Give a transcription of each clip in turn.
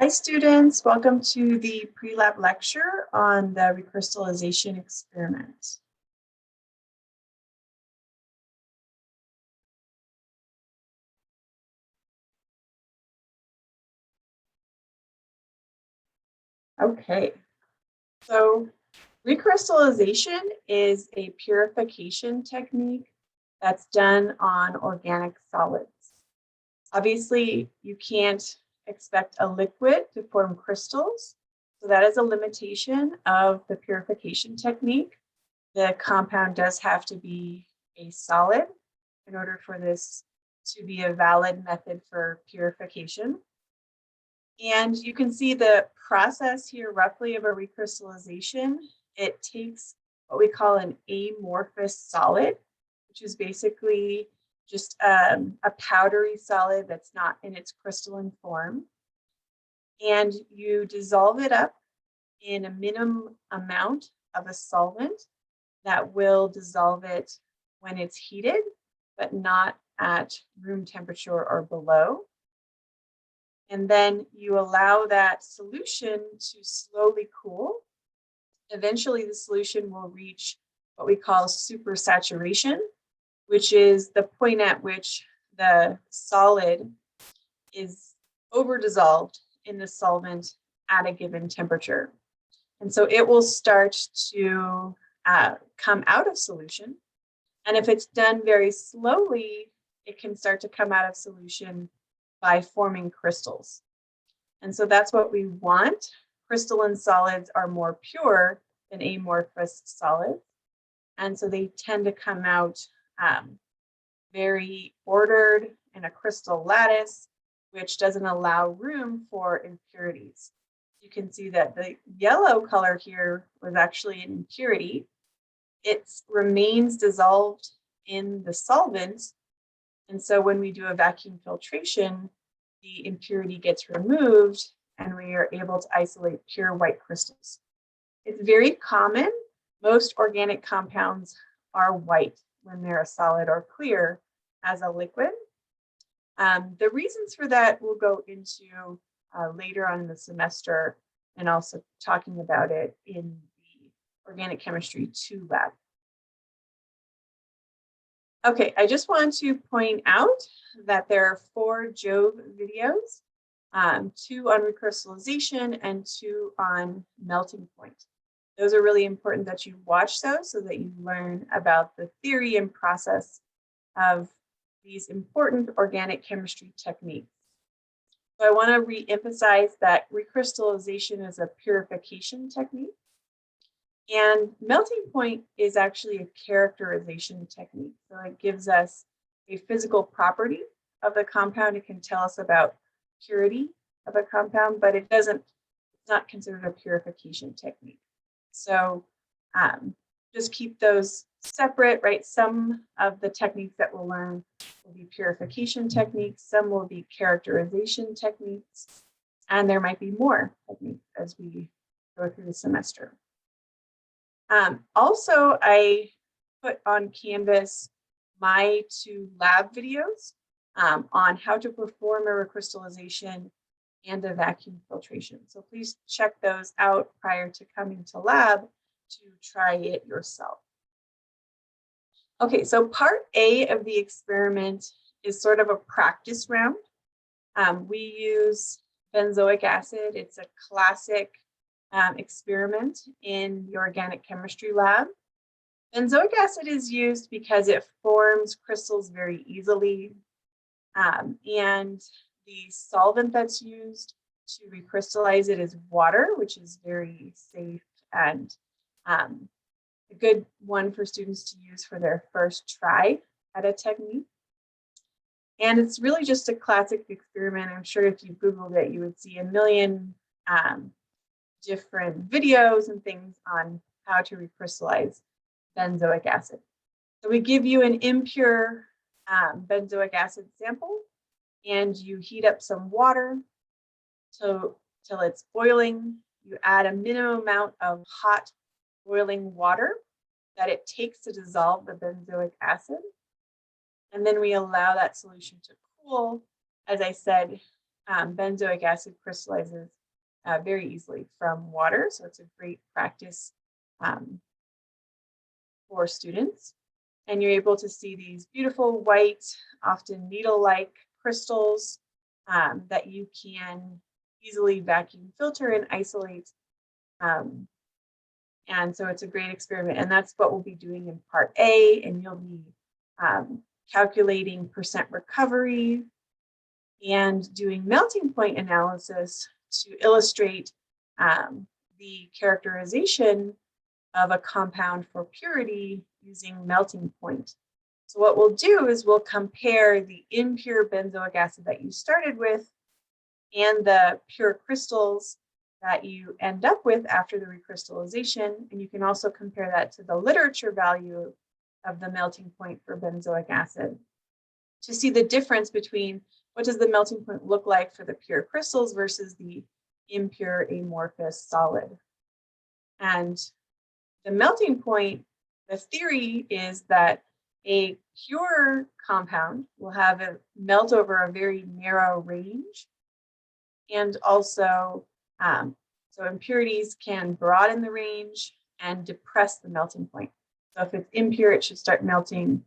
Hi students, welcome to the pre-lab lecture on the recrystallization experiment. Okay, so recrystallization is a purification technique that's done on organic solids. Obviously, you can't expect a liquid to form crystals, so that is a limitation of the purification technique. The compound does have to be a solid in order for this to be a valid method for purification. And you can see the process here roughly of a recrystallization. It takes what we call an amorphous solid, which is basically just a powdery solid that's not in its crystalline form. And you dissolve it up in a minimum amount of a solvent that will dissolve it when it's heated, but not at room temperature or below. And then you allow that solution to slowly cool. Eventually, the solution will reach what we call supersaturation, which is the point at which the solid is over-dissolved in the solvent at a given temperature. And so it will start to come out of solution. And if it's done very slowly, it can start to come out of solution by forming crystals. And so that's what we want. Crystalline solids are more pure than amorphous solids. And so they tend to come out very ordered in a crystal lattice, which doesn't allow room for impurities. You can see that the yellow color here was actually an impurity. It remains dissolved in the solvent. And so when we do a vacuum filtration, the impurity gets removed and we are able to isolate pure white crystals. It's very common. Most organic compounds are white when they're a solid or clear as a liquid. The reasons for that we'll go into later on in the semester, and also talking about it in the Organic Chemistry 2 lab. Okay, I just want to point out that there are 4 Jove videos, 2 on recrystallization and 2 on melting point. Those are really important that you watch those so that you learn about the theory and process of these important organic chemistry techniques. So I want to re-emphasize that recrystallization is a purification technique. And melting point is actually a characterization technique. So it gives us a physical property of the compound. It can tell us about purity of a compound, but it's not considered a purification technique. So just keep those separate, right? Some of the techniques that we'll learn will be purification techniques, some will be characterization techniques, and there might be more techniques as we go through the semester. Also, I put on Canvas my 2 lab videos on how to perform a recrystallization and a vacuum filtration. So please check those out prior to coming to lab to try it yourself. Okay, so part A of the experiment is sort of a practice round. We use benzoic acid. It's a classic experiment in the organic chemistry lab. Benzoic acid is used because it forms crystals very easily. And the solvent that's used to recrystallize it is water, which is very safe and a good one for students to use for their first try at a technique. And it's really just a classic experiment. I'm sure if you Googled it, you would see a million different videos and things on how to recrystallize benzoic acid. So we give you an impure benzoic acid sample, and you heat up some water till it's boiling. You add a minimum amount of hot boiling water that it takes to dissolve the benzoic acid. And then we allow that solution to cool, as I said, benzoic acid crystallizes very easily from water. So it's a great practice for students. And you're able to see these beautiful white, often needle-like crystals that you can easily vacuum filter and isolate. And so it's a great experiment. And that's what we'll be doing in part A. And you'll be calculating percent recovery and doing melting point analysis to illustrate the characterization of a compound for purity using melting point. So what we'll do is we'll compare the impure benzoic acid that you started with and the pure crystals that you end up with after the recrystallization. And you can also compare that to the literature value of the melting point for benzoic acid to see the difference between what does the melting point look like for the pure crystals versus the impure amorphous solid. And the melting point, the theory is that a pure compound will have a melt over a very narrow range. And also, so impurities can broaden the range and depress the melting point. So if it's impure, it should start melting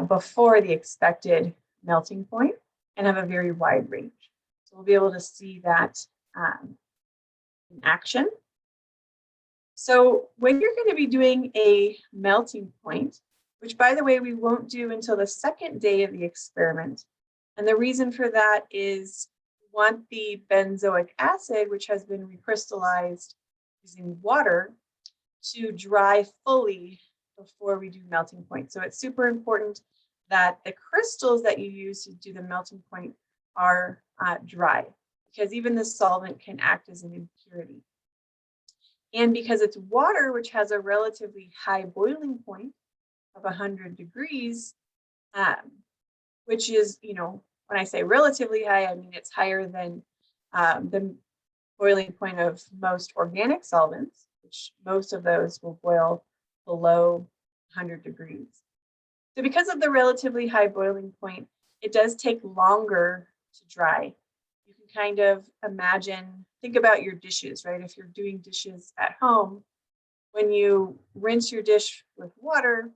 before the expected melting point and have a very wide range. So we'll be able to see that in action. So when you're going to be doing a melting point, which by the way, we won't do until the second day of the experiment. And the reason for that is we want the benzoic acid, which has been recrystallized using water, to dry fully before we do melting point. So it's super important that the crystals that you use to do the melting point are dry, because even the solvent can act as an impurity. And because it's water, which has a relatively high boiling point of 100 degrees, which is, when I say relatively high, I mean it's higher than the boiling point of most organic solvents, which most of those will boil below 100 degrees. So because of the relatively high boiling point, it does take longer to dry. You can kind of think about your dishes, right? If you're doing dishes at home, when you rinse your dish with water,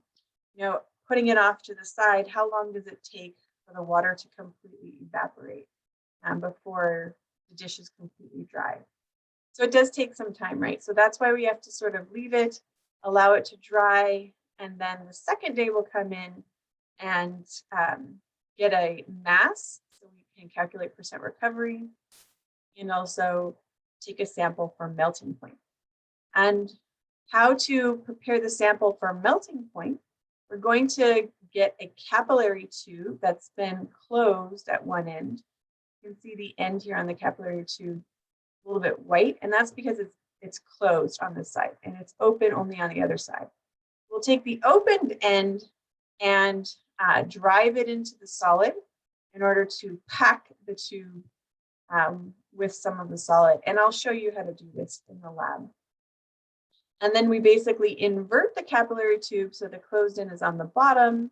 putting it off to the side, how long does it take for the water to completely evaporate before the dish is completely dry? So it does take some time, right? So that's why we have to sort of leave it, allow it to dry, and then the second day we'll come in and get a mass so we can calculate percent recovery and also take a sample for melting point. And how to prepare the sample for melting point, we're going to get a capillary tube that's been closed at one end. You can see the end here on the capillary tube a little bit white, and that's because it's closed on this side and it's open only on the other side. We'll take the opened end and drive it into the solid in order to pack the tube with some of the solid. And I'll show you how to do this in the lab. And then we basically invert the capillary tube so the closed end is on the bottom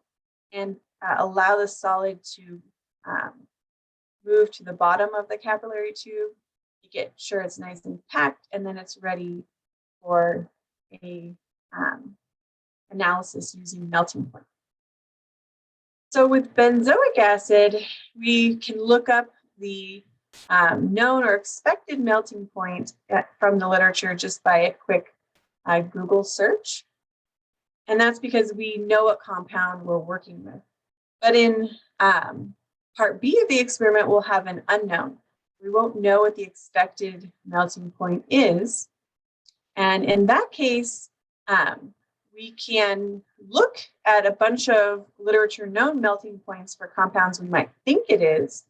and allow the solid to move to the bottom of the capillary tube to get sure it's nice and packed, and then it's ready for a analysis using melting point. So with benzoic acid, we can look up the known or expected melting point from the literature just by a quick Google search. And that's because we know what compound we're working with. But in part B of the experiment, we'll have an unknown. We won't know what the expected melting point is. And in that case, we can look at a bunch of literature known melting points for compounds we might think it is,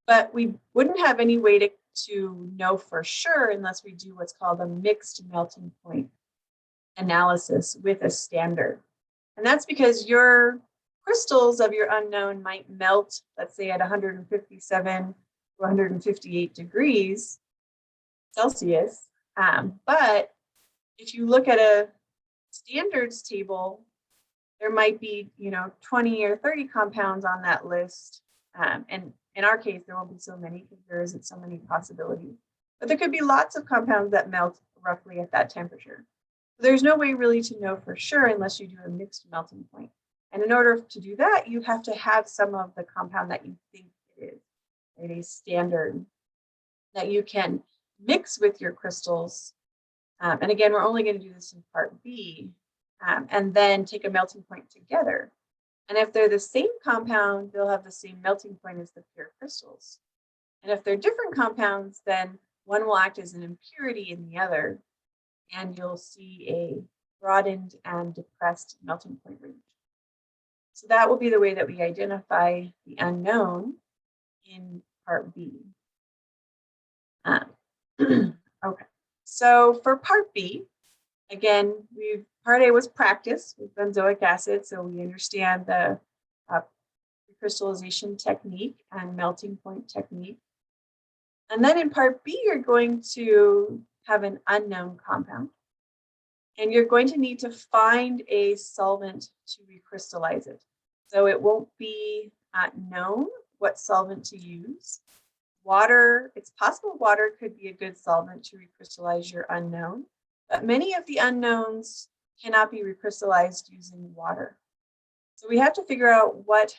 but we wouldn't have any way to know for sure unless we do what's called a mixed melting point analysis with a standard. And that's because your crystals of your unknown might melt, let's say at 157 to 158 degrees Celsius. But if you look at a standards table, there might be 20 or 30 compounds on that list, and in our case, there won't be so many because there isn't so many possibilities. But there could be lots of compounds that melt roughly at that temperature. There's no way really to know for sure unless you do a mixed melting point. And in order to do that, you have to have some of the compound that you think it is, right? A standard that you can mix with your crystals. And again, we're only going to do this in part B, and then take a melting point together. And if they're the same compound, they'll have the same melting point as the pure crystals. And if they're different compounds, then one will act as an impurity in the other, and you'll see a broadened and depressed melting point range. So that will be the way that we identify the unknown in part B. Okay, so for part B, again, part A was practice with benzoic acid, so we understand the recrystallization technique and melting point technique. And then in part B, you're going to have an unknown compound, and you're going to need to find a solvent to recrystallize it. So it won't be known what solvent to use. Water, it's possible water could be a good solvent to recrystallize your unknown, but many of the unknowns cannot be recrystallized using water. So we have to figure out what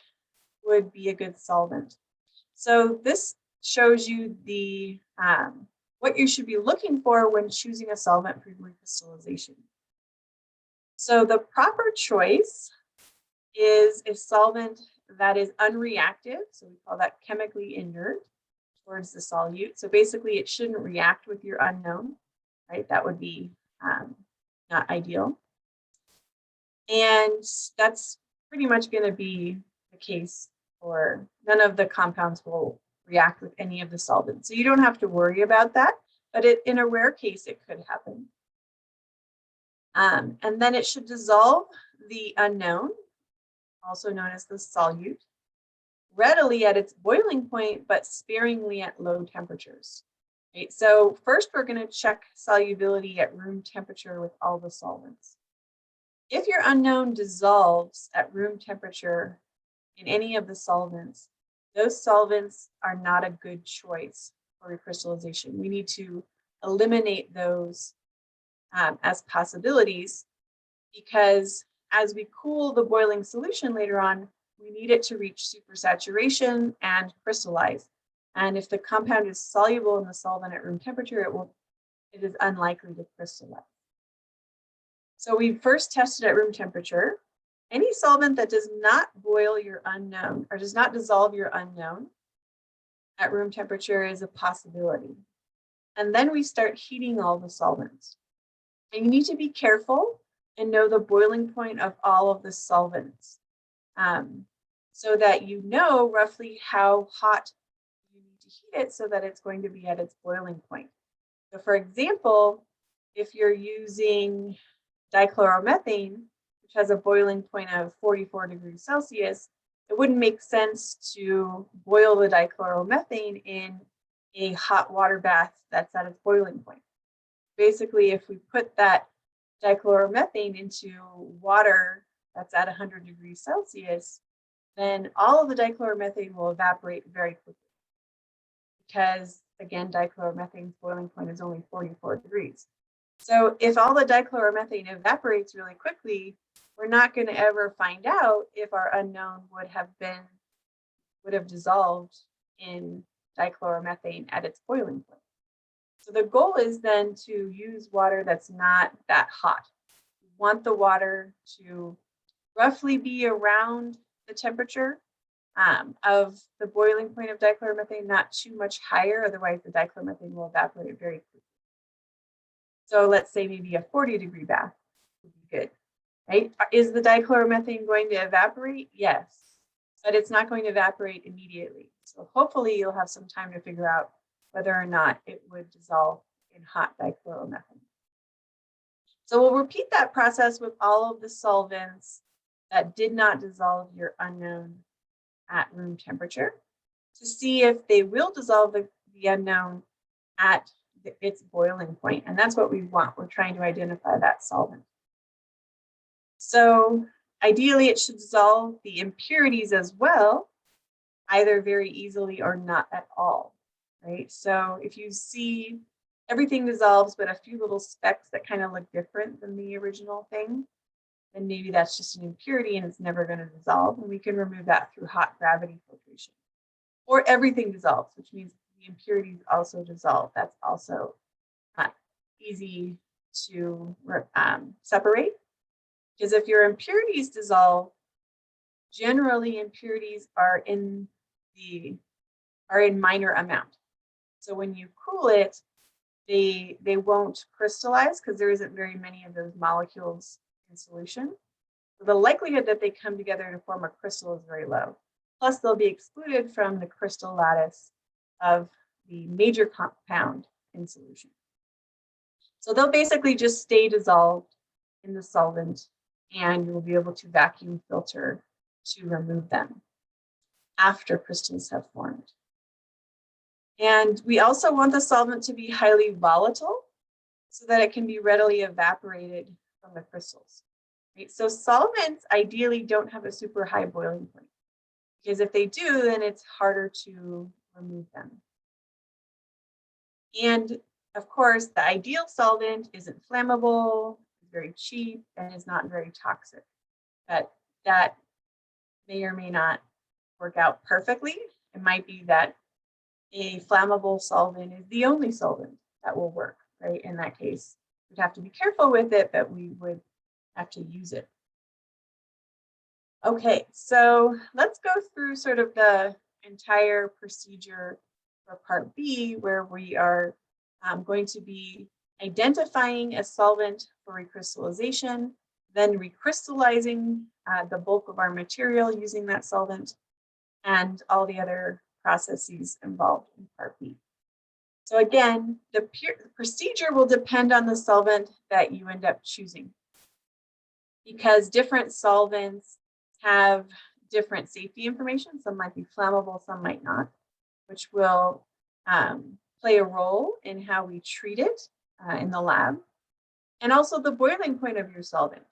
would be a good solvent. So this shows you the what you should be looking for when choosing a solvent for recrystallization. So the proper choice is a solvent that is unreactive, so we call that chemically inert towards the solute. So basically it shouldn't react with your unknown, right? That would be not ideal. And that's pretty much going to be the case for none of the compounds will react with any of the solvents. So you don't have to worry about that, but in a rare case, it could happen. And then it should dissolve the unknown, also known as the solute, readily at its boiling point, but sparingly at low temperatures. Right? So first, we're going to check solubility at room temperature with all the solvents. If your unknown dissolves at room temperature in any of the solvents, those solvents are not a good choice for recrystallization. We need to eliminate those as possibilities, because as we cool the boiling solution later on, we need it to reach supersaturation and crystallize. And if the compound is soluble in the solvent at room temperature, it is unlikely to crystallize. So we first tested at room temperature. Any solvent that does not boil your unknown or does not dissolve your unknown at room temperature is a possibility. And then we start heating all the solvents. And you need to be careful and know the boiling point of all of the solvents, so that you know roughly how hot you need to heat it so that it's going to be at its boiling point. So for example, if you're using dichloromethane, which has a boiling point of 44 degrees Celsius, it wouldn't make sense to boil the dichloromethane in a hot water bath that's at its boiling point. Basically, if we put that dichloromethane into water that's at 100 degrees Celsius, then all of the dichloromethane will evaporate very quickly. Because, again, dichloromethane's boiling point is only 44 degrees. So if all the dichloromethane evaporates really quickly, we're not going to ever find out if our unknown would have dissolved in dichloromethane at its boiling point. So the goal is then to use water that's not that hot. We want the water to roughly be around the temperature of the boiling point of dichloromethane, not too much higher, otherwise the dichloromethane will evaporate very quickly. So let's say maybe a 40-degree bath would be good, right? Is the dichloromethane going to evaporate? Yes, but it's not going to evaporate immediately. So hopefully you'll have some time to figure out whether or not it would dissolve in hot dichloromethane. So we'll repeat that process with all of the solvents that did not dissolve your unknown at room temperature to see if they will dissolve the unknown at its boiling point. And that's what we want. We're trying to identify that solvent. So ideally, it should dissolve the impurities as well, either very easily or not at all, right? So if you see everything dissolves, but a few little specks that kind of look different than the original thing, then maybe that's just an impurity and it's never going to dissolve. And we can remove that through hot gravity filtration. Or everything dissolves, which means the impurities also dissolve. That's also easy to separate. Because if your impurities dissolve, generally impurities are in minor amount. So when you cool it, they won't crystallize because there isn't very many of those molecules in solution. So the likelihood that they come together to form a crystal is very low. Plus, they'll be excluded from the crystal lattice of the major compound in solution. So they'll basically just stay dissolved in the solvent, and you'll be able to vacuum filter to remove them after crystals have formed. And we also want the solvent to be highly volatile so that it can be readily evaporated from the crystals. Right? So solvents ideally don't have a super high boiling point, because if they do, then it's harder to remove them. And of course, the ideal solvent isn't flammable, is very cheap, and is not very toxic. But that may or may not work out perfectly. It might be that a flammable solvent is the only solvent that will work, right? In that case, we'd have to be careful with it, but we would have to use it. Okay, so let's go through sort of the entire procedure for part B, where we are going to be identifying a solvent for recrystallization, then recrystallizing the bulk of our material using that solvent, and all the other processes involved in part B. So again, the procedure will depend on the solvent that you end up choosing, because different solvents have different safety information. Some might be flammable, some might not, which will play a role in how we treat it in the lab. And also the boiling point of your solvent.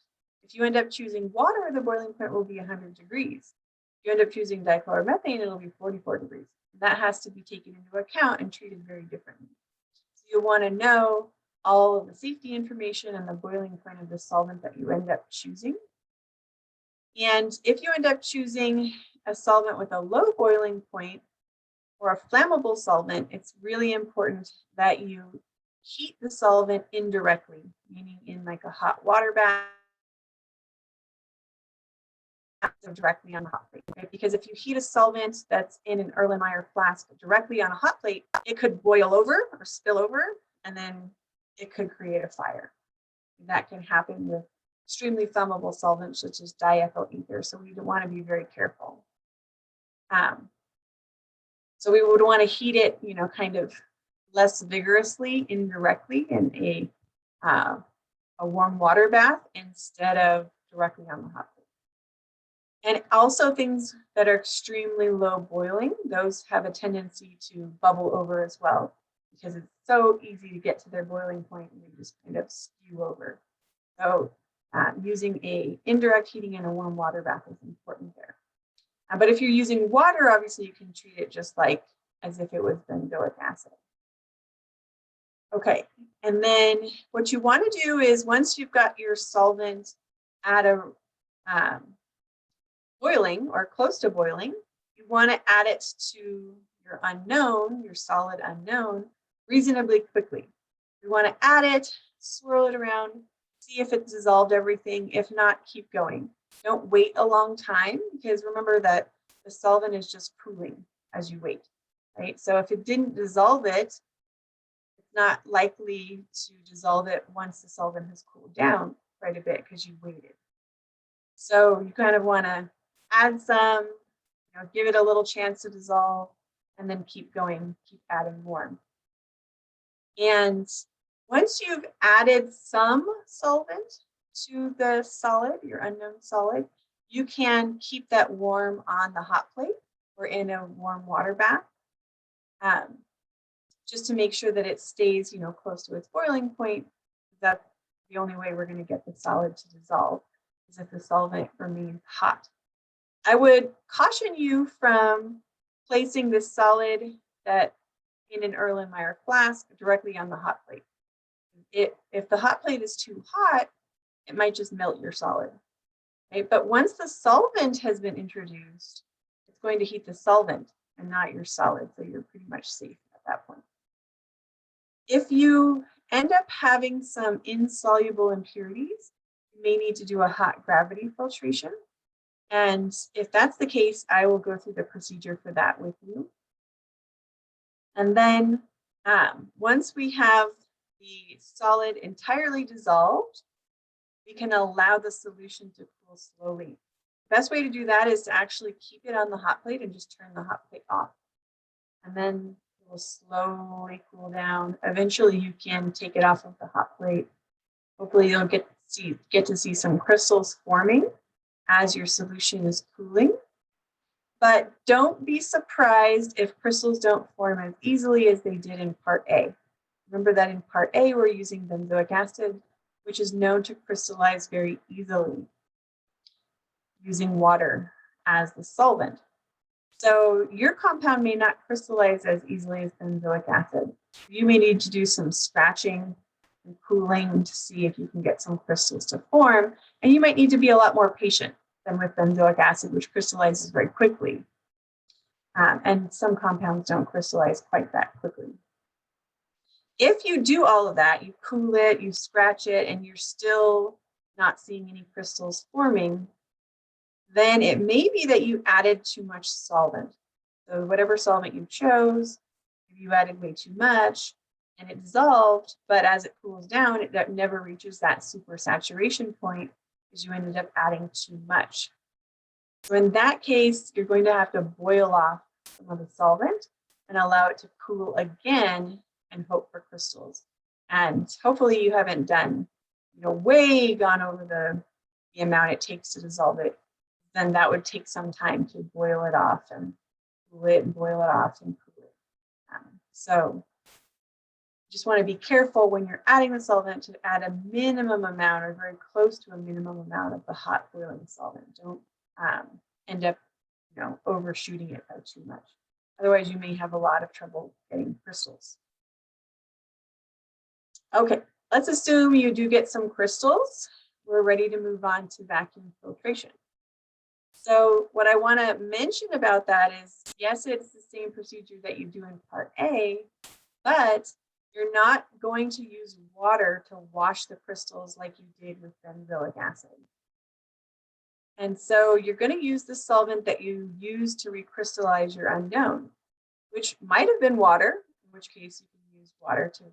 If you end up choosing water, the boiling point will be 100 degrees. If you end up choosing dichloromethane, it'll be 44 degrees. That has to be taken into account and treated very differently. So you want to know all of the safety information and the boiling point of the solvent that you end up choosing. And if you end up choosing a solvent with a low boiling point or a flammable solvent, it's really important that you heat the solvent indirectly, meaning in like a hot water bath, directly on the hot plate. Right? Because if you heat a solvent that's in an Erlenmeyer flask directly on a hot plate, it could boil over or spill over, and then it could create a fire. That can happen with extremely flammable solvents such as diethyl ether. So we want to be very careful. So we would want to heat it, kind of less vigorously, indirectly in a warm water bath instead of directly on the hot plate. And also things that are extremely low boiling, those have a tendency to bubble over as well, because it's so easy to get to their boiling point and they just kind of spew over. So using a indirect heating in a warm water bath is important there. But if you're using water, obviously you can treat it just like as if it was benzoic acid. Okay, and then what you want to do is once you've got your solvent at a boiling or close to boiling, you want to add it to your unknown, your solid unknown, reasonably quickly. You want to add it, swirl it around, see if it dissolved everything. If not, keep going. Don't wait a long time, because remember that the solvent is just cooling as you wait, right? So if it didn't dissolve it, it's not likely to dissolve it once the solvent has cooled down quite a bit because you waited. So you kind of want to add some, give it a little chance to dissolve, and then keep going, keep adding more. And once you've added some solvent to the solid, your unknown solid, you can keep that warm on the hot plate or in a warm water bath, just to make sure that it stays, close to its boiling point. That's the only way we're going to get the solid to dissolve, is if the solvent remains hot. I would caution you from placing the solid that in an Erlenmeyer flask directly on the hot plate. If the hot plate is too hot, it might just melt your solid. Right? But once the solvent has been introduced, it's going to heat the solvent and not your solid, so you're pretty much safe at that point. If you end up having some insoluble impurities, you may need to do a hot gravity filtration. And if that's the case, I will go through the procedure for that with you. And then once we have the solid entirely dissolved, we can allow the solution to cool slowly. The best way to do that is to actually keep it on the hot plate and just turn the hot plate off. And then it will slowly cool down. Eventually you can take it off of the hot plate. Hopefully you'll get to see some crystals forming as your solution is cooling. But don't be surprised if crystals don't form as easily as they did in part A. Remember that in part A, we're using benzoic acid, which is known to crystallize very easily using water as the solvent. So your compound may not crystallize as easily as benzoic acid. You may need to do some scratching and cooling to see if you can get some crystals to form. And you might need to be a lot more patient than with benzoic acid, which crystallizes very quickly. And some compounds don't crystallize quite that quickly. If you do all of that, you cool it, you scratch it, and you're still not seeing any crystals forming, then it may be that you added too much solvent. So whatever solvent you chose, if you added way too much and it dissolved, but as it cools down, it never reaches that super saturation point because you ended up adding too much. So in that case, you're going to have to boil off some of the solvent and allow it to cool again and hope for crystals. And hopefully you haven't done, way gone over the amount it takes to dissolve it. Then that would take some time to boil it off and cool it and boil it off and cool it. So you just want to be careful when you're adding the solvent to add a minimum amount or very close to a minimum amount of the hot boiling solvent. Don't end up, overshooting it by too much. Otherwise, you may have a lot of trouble getting crystals. Okay, let's assume you do get some crystals. We're ready to move on to vacuum filtration. So what I want to mention about that is, yes, it's the same procedure that you do in part A, but you're not going to use water to wash the crystals like you did with benzoic acid. And so you're going to use the solvent that you use to recrystallize your unknown, which might have been water, in which case you can use water to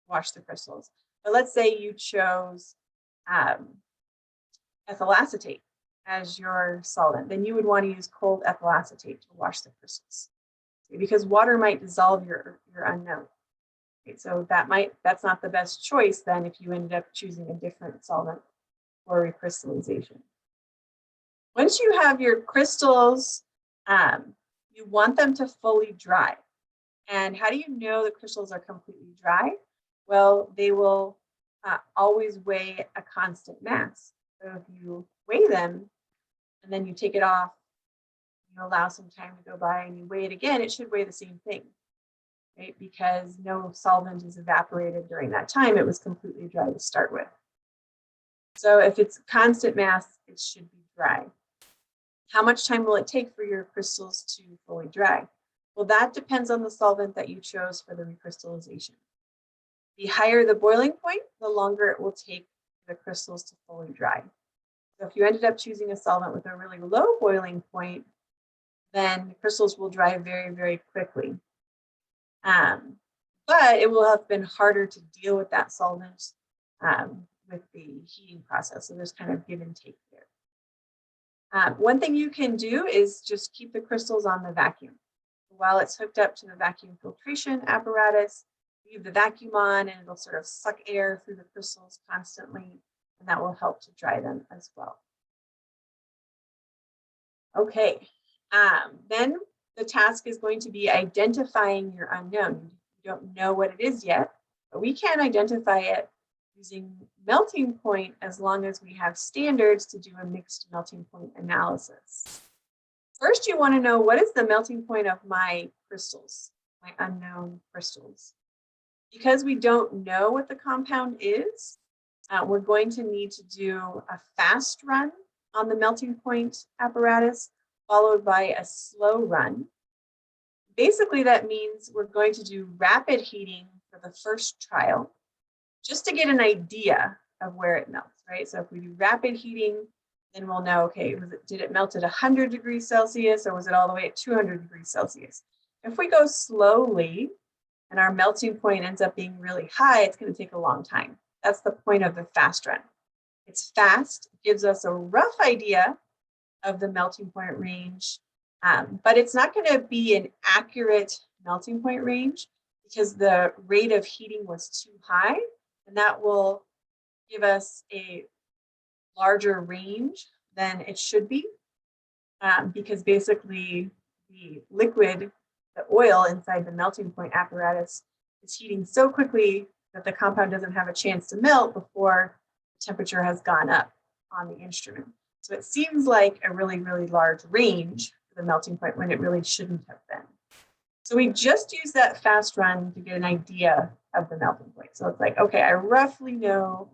wash the crystals. But let's say you chose ethyl acetate as your solvent, then you would want to use cold ethyl acetate to wash the crystals, because water might dissolve your unknown. Okay, so that's not the best choice then if you ended up choosing a different solvent for recrystallization. Once you have your crystals, you want them to fully dry. And how do you know the crystals are completely dry? Well, they will always weigh a constant mass. So if you weigh them and then you take it off, you allow some time to go by and you weigh it again, it should weigh the same thing, right? Because no solvent is evaporated during that time. It was completely dry to start with. So if it's constant mass, it should be dry. How much time will it take for your crystals to fully dry? Well, that depends on the solvent that you chose for the recrystallization. The higher the boiling point, the longer it will take the crystals to fully dry. So if you ended up choosing a solvent with a really low boiling point, then the crystals will dry very, very quickly. But it will have been harder to deal with that solvent with the heating process. So there's kind of give and take there. One thing you can do is just keep the crystals on the vacuum. While it's hooked up to the vacuum filtration apparatus, leave the vacuum on and it'll sort of suck air through the crystals constantly, and that will help to dry them as well. Okay, then the task is going to be identifying your unknown. You don't know what it is yet, but we can identify it using melting point as long as we have standards to do a mixed melting point analysis. First, you want to know what is the melting point of my crystals, my unknown crystals. Because we don't know what the compound is, we're going to need to do a fast run on the melting point apparatus, followed by a slow run. Basically, that means we're going to do rapid heating for the first trial, just to get an idea of where it melts, right? So if we do rapid heating, then we'll know, okay, did it melt at 100 degrees Celsius or was it all the way at 200 degrees Celsius? If we go slowly and our melting point ends up being really high, it's going to take a long time. That's the point of the fast run. It's fast, it gives us a rough idea of the melting point range, but it's not going to be an accurate melting point range because the rate of heating was too high, and that will give us a larger range than it should be, because basically the liquid, the oil inside the melting point apparatus is heating so quickly that the compound doesn't have a chance to melt before the temperature has gone up on the instrument. So it seems like a really, really large range for the melting point when it really shouldn't have been. So we just use that fast run to get an idea of the melting point. So it's like, okay, I roughly know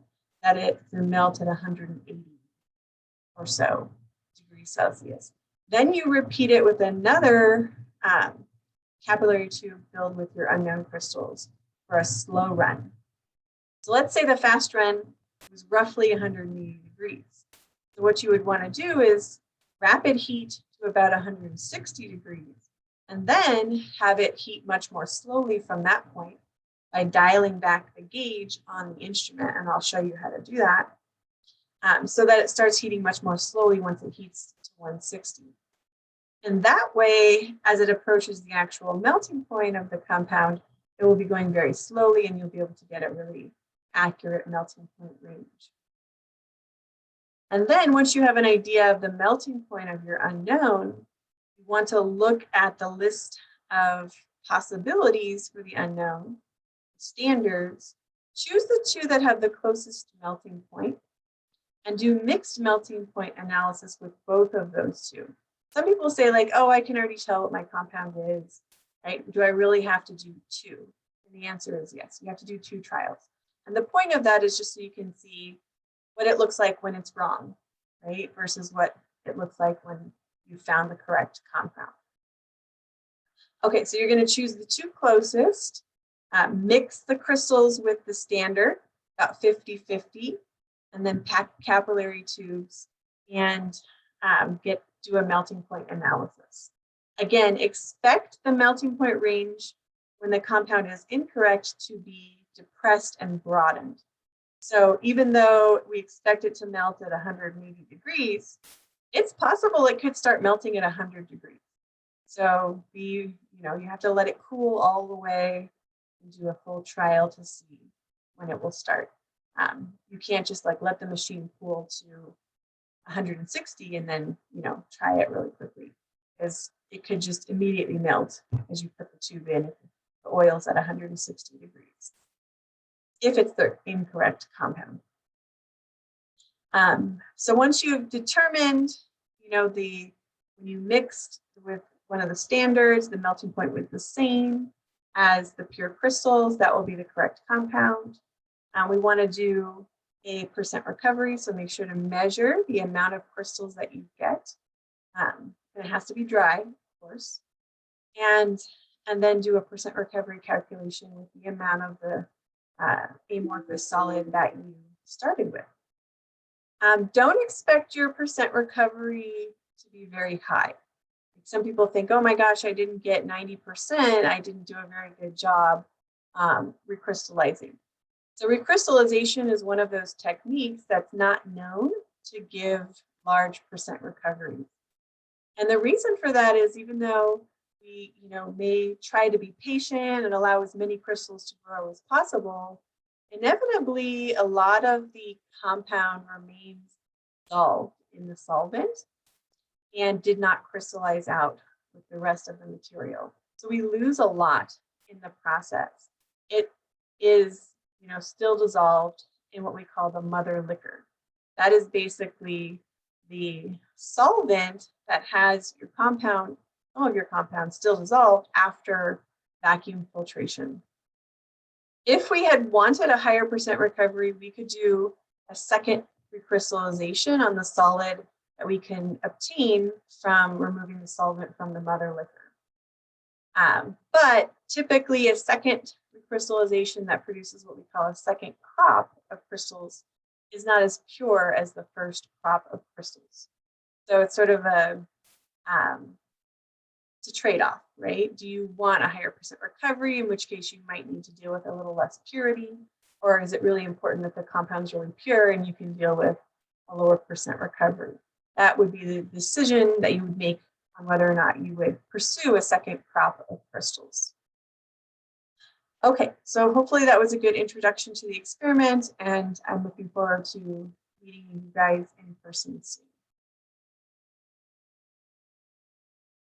that it can melt at 180 or so degrees Celsius. Then you repeat it with another capillary tube filled with your unknown crystals for a slow run. So let's say the fast run was roughly 180 degrees. So what you would want to do is rapid heat to about 160 degrees, and then have it heat much more slowly from that point by dialing back the gauge on the instrument, and I'll show you how to do that, so that it starts heating much more slowly once it heats to 160. And that way, as it approaches the actual melting point of the compound, it will be going very slowly and you'll be able to get a really accurate melting point range. And then once you have an idea of the melting point of your unknown, you want to look at the list of possibilities for the unknown, standards, choose the two that have the closest melting point, and do mixed melting point analysis with both of those two. Some people say like, oh, I can already tell what my compound is, right? Do I really have to do two? And the answer is yes, you have to do 2 trials. And the point of that is just so you can see what it looks like when it's wrong, right? Versus what it looks like when you found the correct compound. Okay, so you're going to choose the 2 closest, mix the crystals with the standard, about 50-50, and then pack capillary tubes and do a melting point analysis. Again, expect the melting point range when the compound is incorrect to be depressed and broadened. So even though we expect it to melt at 180 degrees, it's possible it could start melting at 100 degrees. So you have to let it cool all the way and do a full trial to see when it will start. You can't just like let the machine cool to 160 and then try it really quickly, because it could just immediately melt as you put the tube in if the oil's at 160 degrees, if it's the incorrect compound. So once you've determined, when you mixed with one of the standards, the melting point was the same as the pure crystals, that will be the correct compound. We want to do a percent recovery, so make sure to measure the amount of crystals that you get. And it has to be dry, of course. And then do a percent recovery calculation with the amount of the amorphous solid that you started with. Don't expect your percent recovery to be very high. Some people think, oh my gosh, I didn't get 90%. I didn't do a very good job recrystallizing. So recrystallization is one of those techniques that's not known to give large percent recovery. And the reason for that is, even though we may try to be patient and allow as many crystals to grow as possible, inevitably a lot of the compound remains dissolved in the solvent and did not crystallize out with the rest of the material. So we lose a lot in the process. It is still dissolved in what we call the mother liquor. That is basically the solvent that has your compound, some of your compounds still dissolved after vacuum filtration. If we had wanted a higher percent recovery, we could do a second recrystallization on the solid that we can obtain from removing the solvent from the mother liquor. But typically a second recrystallization that produces what we call a second crop of crystals is not as pure as the first crop of crystals. So it's sort of it's a trade-off, right? Do you want a higher percent recovery, in which case you might need to deal with a little less purity? Or is it really important that the compound's really pure and you can deal with a lower percent recovery? That would be the decision that you would make on whether or not you would pursue a second crop of crystals. Okay, so hopefully that was a good introduction to the experiment, and I'm looking forward to meeting you guys in person soon.